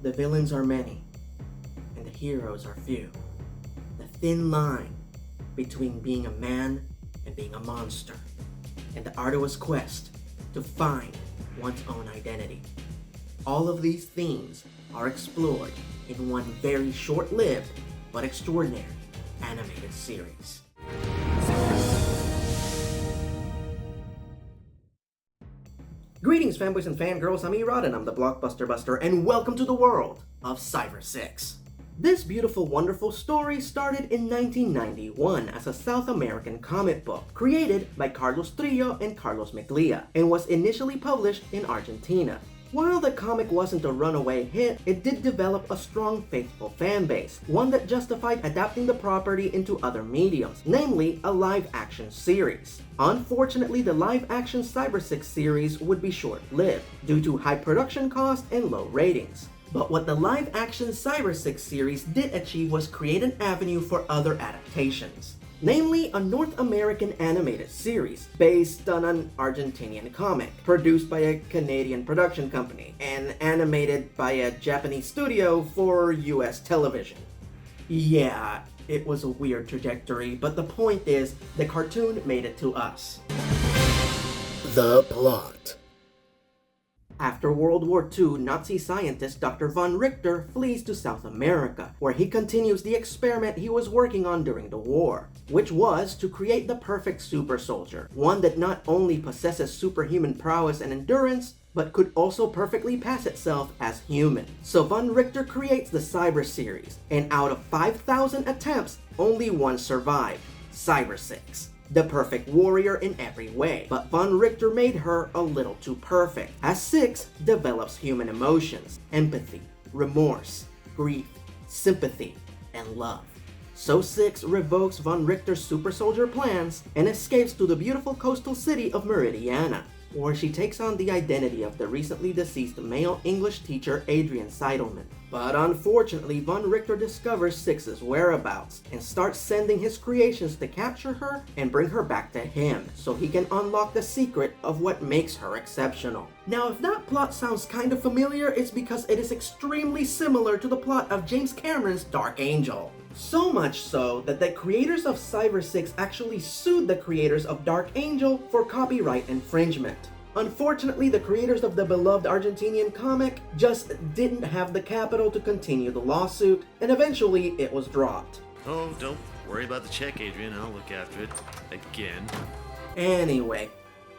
The villains are many, and the heroes are few. The thin line between being a man and being a monster, and the arduous quest to find one's own identity. All of these themes are explored in one very short-lived but extraordinary animated series. Greetings fanboys and fangirls, I'm ERod and I'm the Blockbuster Buster, and welcome to the world of Cybersix. This beautiful, wonderful story started in 1991 as a South American comic book created by Carlos Trillo and Carlos Meglia and was initially published in Argentina. While the comic wasn't a runaway hit, it did develop a strong, faithful fan base, one that justified adapting the property into other mediums, namely a live-action series. Unfortunately, the live-action Cybersix series would be short-lived, due to high production costs and low ratings. But what the live-action Cybersix series did achieve was create an avenue for other adaptations. Namely, a North American animated series based on an Argentinian comic, produced by a Canadian production company, and animated by a Japanese studio for US television. Yeah, it was a weird trajectory, but the point is, the cartoon made it to us. The plot. After World War II, Nazi scientist Dr. von Richter flees to South America, where he continues the experiment he was working on during the war, which was to create the perfect super soldier, one that not only possesses superhuman prowess and endurance, but could also perfectly pass itself as human. So von Richter creates the Cyber series, and out of 5,000 attempts, only one survived, Cybersix. The perfect warrior in every way, but von Richter made her a little too perfect, as Six develops human emotions, empathy, remorse, grief, sympathy, and love. So Six revokes von Richter's super soldier plans and escapes to the beautiful coastal city of Meridiana, where she takes on the identity of the recently deceased male English teacher Adrian Seidelman. But unfortunately, von Richter discovers Six's whereabouts and starts sending his creations to capture her and bring her back to him, so he can unlock the secret of what makes her exceptional. Now, if that plot sounds kind of familiar, it's because it is extremely similar to the plot of James Cameron's Dark Angel. So much so that the creators of Cybersix actually sued the creators of Dark Angel for copyright infringement. Unfortunately, the creators of the beloved Argentinian comic just didn't have the capital to continue the lawsuit, and eventually it was dropped. Oh, don't worry about the check, Adrian. I'll look after it. Again. Anyway,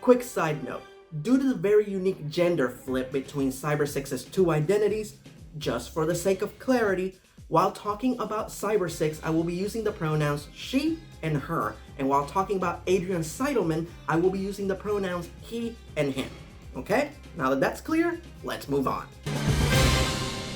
quick side note. Due to the very unique gender flip between Cybersix's two identities, just for the sake of clarity, while talking about Cybersix, I will be using the pronouns she and her, and while talking about Adrian Seidelman, I will be using the pronouns he and him. Okay? Now that that's clear, let's move on.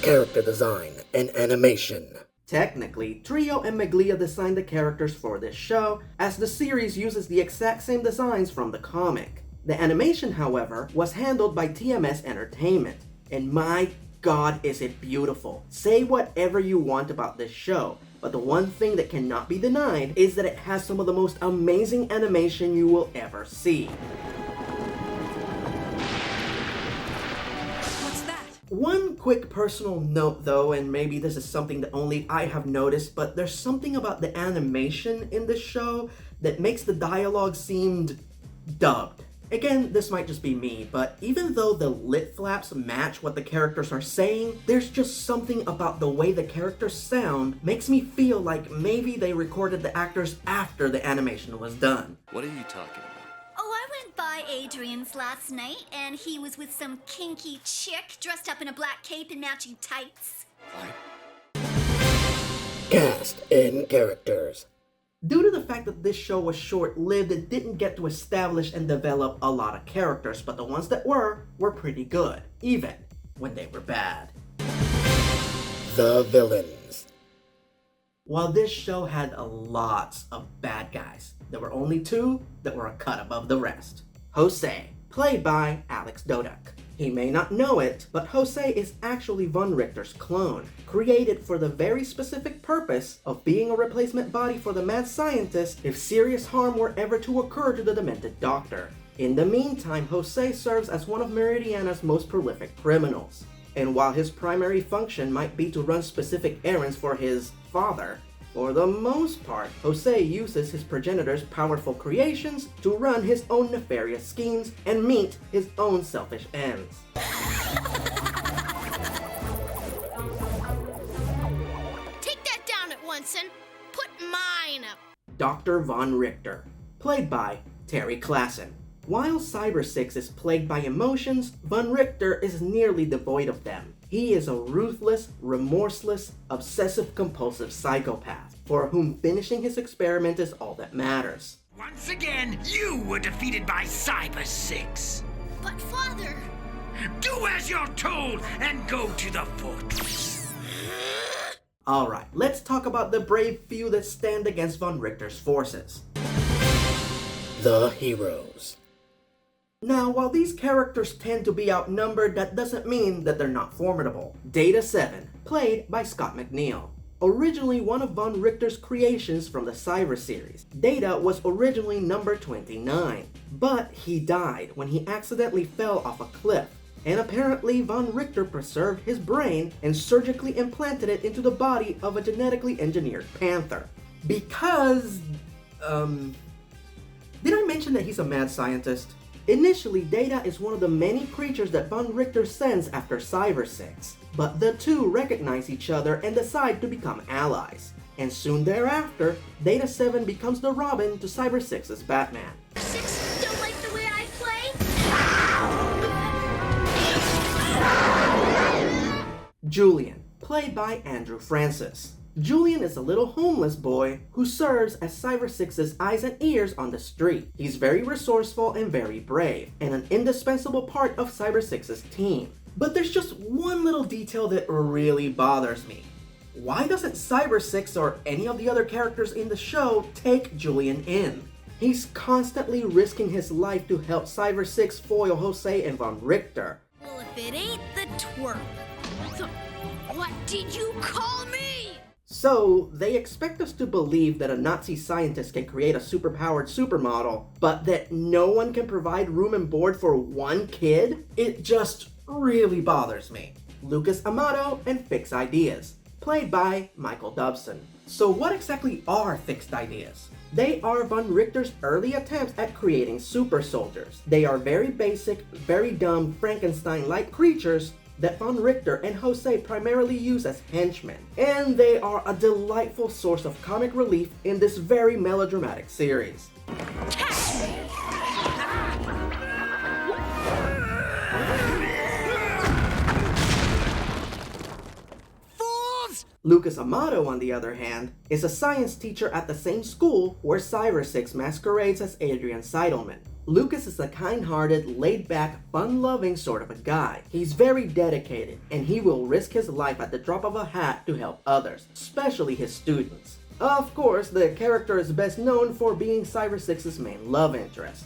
Character design and animation. Technically, Trillo and Meglia designed the characters for this show, as the series uses the exact same designs from the comic. The animation, however, was handled by TMS Entertainment, and my God, is it beautiful. Say whatever you want about this show, but the one thing that cannot be denied is that it has some of the most amazing animation you will ever see. What's that? One quick personal note though, and maybe this is something that only I have noticed, but there's something about the animation in this show that makes the dialogue seem dubbed. Again, this might just be me, but even though the lip flaps match what the characters are saying, there's just something about the way the characters sound makes me feel like maybe they recorded the actors after the animation was done. What are you talking about? Oh, I went by Adrian's last night, and he was with some kinky chick dressed up in a black cape and matching tights. What? Cast and characters. Due to the fact that this show was short-lived, it didn't get to establish and develop a lot of characters, but the ones that were pretty good, even when they were bad. The villains. While this show had lots of bad guys, there were only two that were a cut above the rest. Jose, played by Alex Dodak. He may not know it, but Jose is actually von Richter's clone, created for the very specific purpose of being a replacement body for the mad scientist if serious harm were ever to occur to the demented doctor. In the meantime, Jose serves as one of Meridiana's most prolific criminals. And while his primary function might be to run specific errands for his father, for the most part, Jose uses his progenitor's powerful creations to run his own nefarious schemes and meet his own selfish ends. Take that down at once and put mine up. Dr. Von Richter, played by Terry Klassen. While Cybersix is plagued by emotions, Von Richter is nearly devoid of them. He is a ruthless, remorseless, obsessive-compulsive psychopath, for whom finishing his experiment is all that matters. Once again, you were defeated by Cybersix. But Father... Do as you're told and go to the fortress. Alright, let's talk about the brave few that stand against Von Richter's forces. The heroes. Now, while these characters tend to be outnumbered, that doesn't mean that they're not formidable. Data 7, played by Scott McNeil. Originally one of Von Richter's creations from the Cyber series, Data was originally number 29, but he died when he accidentally fell off a cliff. And apparently Von Richter preserved his brain and surgically implanted it into the body of a genetically engineered panther. Because, did I mention that he's a mad scientist? Initially, Data is one of the many creatures that Von Richter sends after Cybersix, but the two recognize each other and decide to become allies. And soon thereafter, Data 7 becomes the Robin to Cybersix's Batman. Six don't like the way I play? Julian, played by Andrew Francis. Julian is a little homeless boy who serves as Cybersix's eyes and ears on the street. He's very resourceful and very brave, and an indispensable part of Cybersix's team. But there's just one little detail that really bothers me. Why doesn't Cybersix or any of the other characters in the show take Julian in? He's constantly risking his life to help Cybersix foil Jose and Von Richter. Well, if it ain't the twerp. So, what did you call me? So, they expect us to believe that a Nazi scientist can create a superpowered supermodel, but that no one can provide room and board for one kid? It just really bothers me. Lucas Amato and Fixed Ideas, played by Michael Dobson. So what exactly are Fixed Ideas? They are Von Richter's early attempts at creating super soldiers. They are very basic, very dumb, Frankenstein-like creatures that Von Richter and Jose primarily use as henchmen, and they are a delightful source of comic relief in this very melodramatic series. Fools! Lucas Amato, on the other hand, is a science teacher at the same school where Cybersix masquerades as Adrian Seidelman. Lucas is a kind-hearted, laid-back, fun-loving sort of a guy. He's very dedicated, and he will risk his life at the drop of a hat to help others, especially his students. Of course, the character is best known for being Cybersix's main love interest.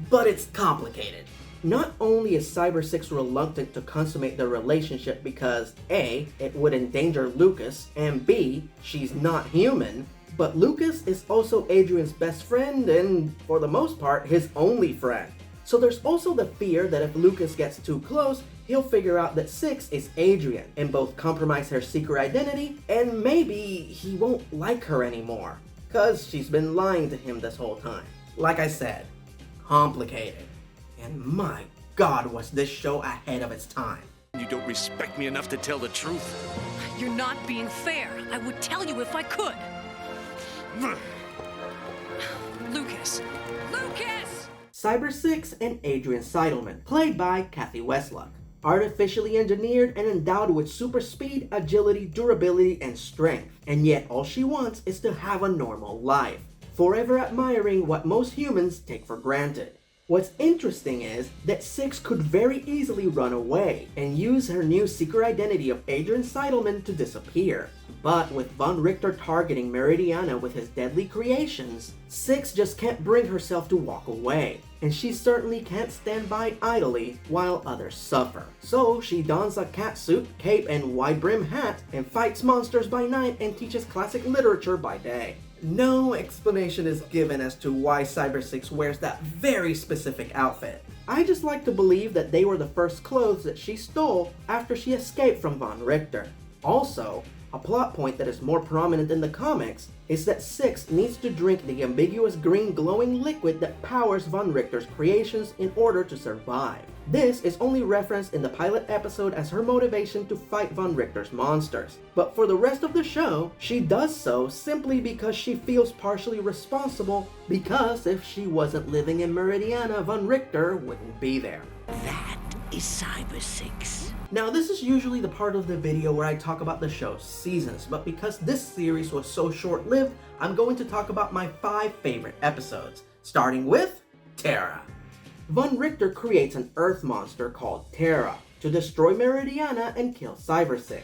But it's complicated. Not only is Cybersix reluctant to consummate their relationship because A, it would endanger Lucas, and B, she's not human, but Lucas is also Adrian's best friend and, for the most part, his only friend. So there's also the fear that if Lucas gets too close, he'll figure out that Six is Adrian and both compromise her secret identity, and maybe he won't like her anymore, cause she's been lying to him this whole time. Like I said, complicated. And my God, was this show ahead of its time. You don't respect me enough to tell the truth. You're not being fair. I would tell you if I could. Lucas! Lucas! Cybersix and Adrian Seidelman, played by Kathy Westluck. Artificially engineered and endowed with super speed, agility, durability, and strength. And yet all she wants is to have a normal life, forever admiring what most humans take for granted. What's interesting is that Six could very easily run away and use her new secret identity of Adrian Seidelman to disappear. But with Von Richter targeting Meridiana with his deadly creations, Six just can't bring herself to walk away. And she certainly can't stand by idly while others suffer. So she dons a catsuit, cape, and wide-brim hat and fights monsters by night and teaches classic literature by day. No explanation is given as to why Cybersix wears that very specific outfit. I just like to believe that they were the first clothes that she stole after she escaped from Von Richter. Also, a plot point that is more prominent in the comics is that Six needs to drink the ambiguous green glowing liquid that powers Von Richter's creations in order to survive. This is only referenced in the pilot episode as her motivation to fight Von Richter's monsters, but for the rest of the show, she does so simply because she feels partially responsible, because if she wasn't living in Meridiana, Von Richter wouldn't be there. That is Cybersix. Now, this is usually the part of the video where I talk about the show's seasons, but because this series was so short-lived, I'm going to talk about my 5 favorite episodes, starting with Terra. Von Richter creates an Earth monster called Terra to destroy Meridiana and kill Cybersix.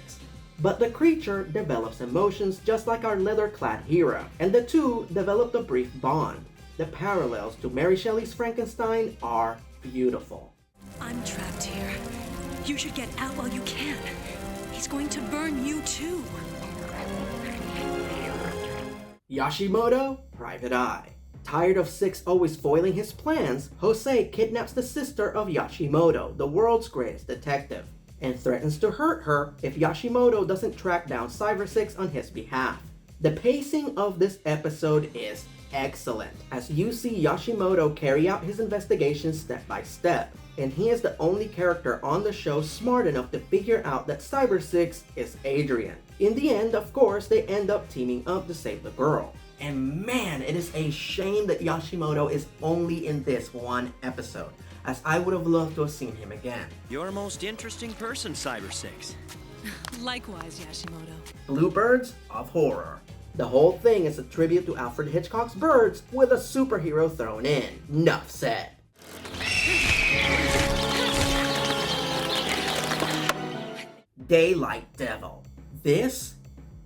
But the creature develops emotions just like our leather-clad hero, and the two developed a brief bond. The parallels to Mary Shelley's Frankenstein are beautiful. I'm trapped here. You should get out while you can. He's going to burn you too. Yashimoto, Private Eye. Tired of Six always foiling his plans, Jose kidnaps the sister of Yashimoto, the world's greatest detective, and threatens to hurt her if Yashimoto doesn't track down Cybersix on his behalf. The pacing of this episode is excellent, as you see Yashimoto carry out his investigation step by step, and he is the only character on the show smart enough to figure out that Cybersix is Adrian. In the end, of course, they end up teaming up to save the girl. And man, it is a shame that Yashimoto is only in this one episode, as I would have loved to have seen him again. You're a most interesting person, Cybersix. Likewise, Yashimoto. Blue Birds of Horror. The whole thing is a tribute to Alfred Hitchcock's Birds with a superhero thrown in. Nuff said. Daylight Devil. This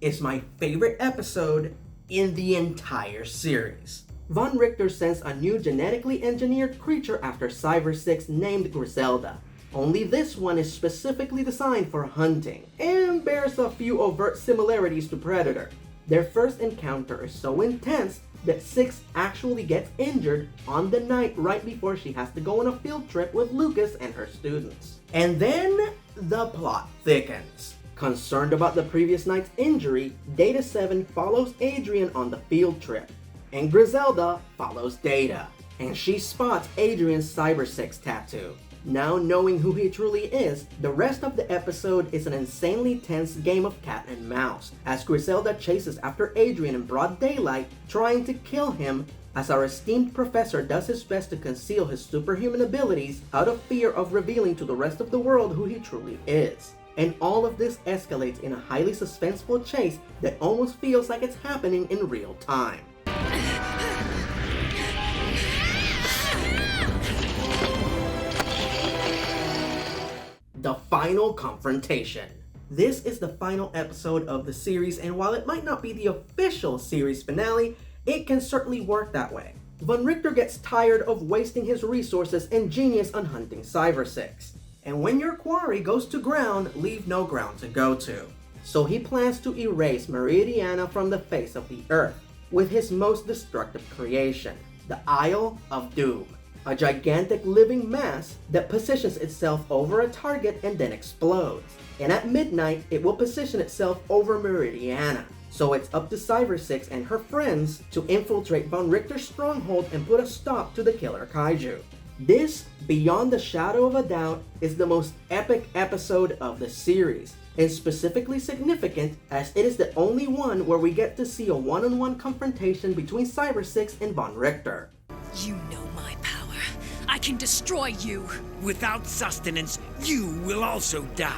is my favorite episode in the entire series. Von Richter sends a new genetically engineered creature after Cybersix named Griselda. Only this one is specifically designed for hunting, and bears a few overt similarities to Predator. Their first encounter is so intense that Six actually gets injured on the night right before she has to go on a field trip with Lucas and her students. And then the plot thickens. Concerned about the previous night's injury, Data 7 follows Adrian on the field trip, and Griselda follows Data, and she spots Adrian's Cybersix tattoo. Now knowing who he truly is, the rest of the episode is an insanely tense game of cat and mouse, as Griselda chases after Adrian in broad daylight, trying to kill him, as our esteemed professor does his best to conceal his superhuman abilities out of fear of revealing to the rest of the world who he truly is. And all of this escalates in a highly suspenseful chase that almost feels like it's happening in real time. The final confrontation. This is the final episode of the series, and while it might not be the official series finale, it can certainly work that way. Von Richter gets tired of wasting his resources and genius on hunting Cybersix. And when your quarry goes to ground, leave no ground to go to. So he plans to erase Meridiana from the face of the earth with his most destructive creation, the Isle of Doom, a gigantic living mass that positions itself over a target and then explodes. And at midnight, it will position itself over Meridiana. So it's up to Cybersix and her friends to infiltrate Von Richter's stronghold and put a stop to the killer kaiju. This, beyond the shadow of a doubt, is the most epic episode of the series, and specifically significant as it is the only one where we get to see a one-on-one confrontation between Cybersix and Von Richter. You know my power. I can destroy you. Without sustenance, you will also die.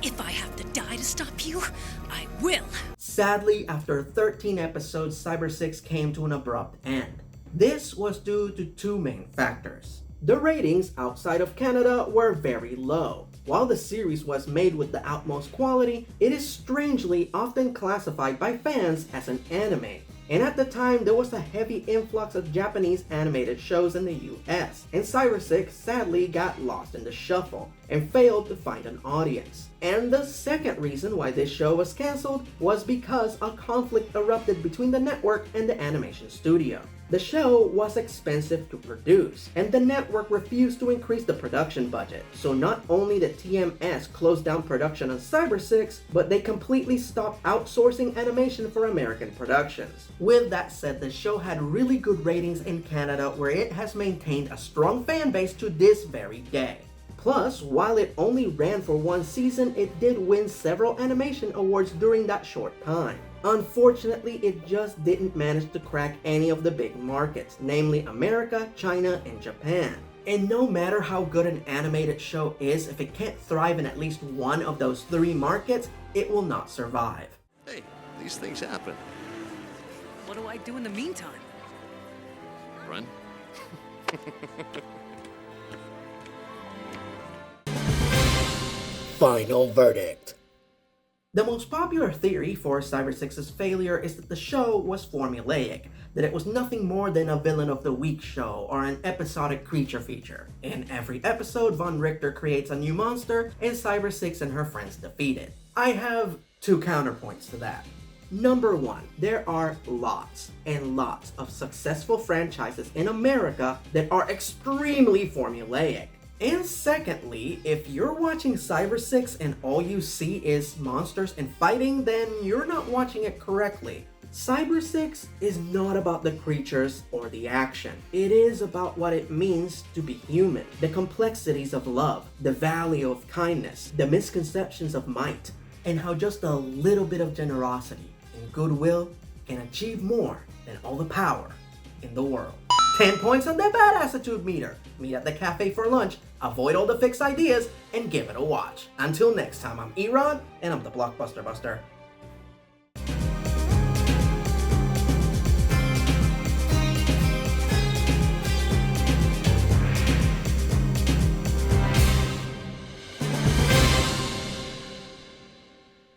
If I have to die to stop you, I will. Sadly, after 13 episodes, Cybersix came to an abrupt end. This was due to two main factors. The ratings outside of Canada were very low. While the series was made with the utmost quality, it is strangely often classified by fans as an anime. And at the time, there was a heavy influx of Japanese animated shows in the US, and Cybersix sadly got lost in the shuffle and failed to find an audience. And the second reason why this show was cancelled was because a conflict erupted between the network and the animation studio. The show was expensive to produce, and the network refused to increase the production budget. So not only did TMS close down production on Cybersix, but they completely stopped outsourcing animation for American productions. With that said, the show had really good ratings in Canada, where it has maintained a strong fan base to this very day. Plus, while it only ran for one season, it did win several animation awards during that short time. Unfortunately, it just didn't manage to crack any of the big markets, namely America, China, and Japan. And no matter how good an animated show is, if it can't thrive in at least one of those three markets, it will not survive. Hey, these things happen. What do I do in the meantime? Run. Final verdict. The most popular theory for Cybersix's failure is that the show was formulaic, that it was nothing more than a villain of the week show or an episodic creature feature. In every episode, Von Richter creates a new monster and Cybersix and her friends defeat it. I have two counterpoints to that. Number one, there are lots and lots of successful franchises in America that are extremely formulaic. And secondly, if you're watching Cybersix and all you see is monsters and fighting, then you're not watching it correctly. Cybersix is not about the creatures or the action. It is about what it means to be human, the complexities of love, the value of kindness, the misconceptions of might, and how just a little bit of generosity and goodwill can achieve more than all the power in the world. 10 points on the badassitude meter. Meet at the cafe for lunch, avoid all the fixed ideas, and give it a watch. Until next time, I'm ERod, and I'm the Blockbuster Buster.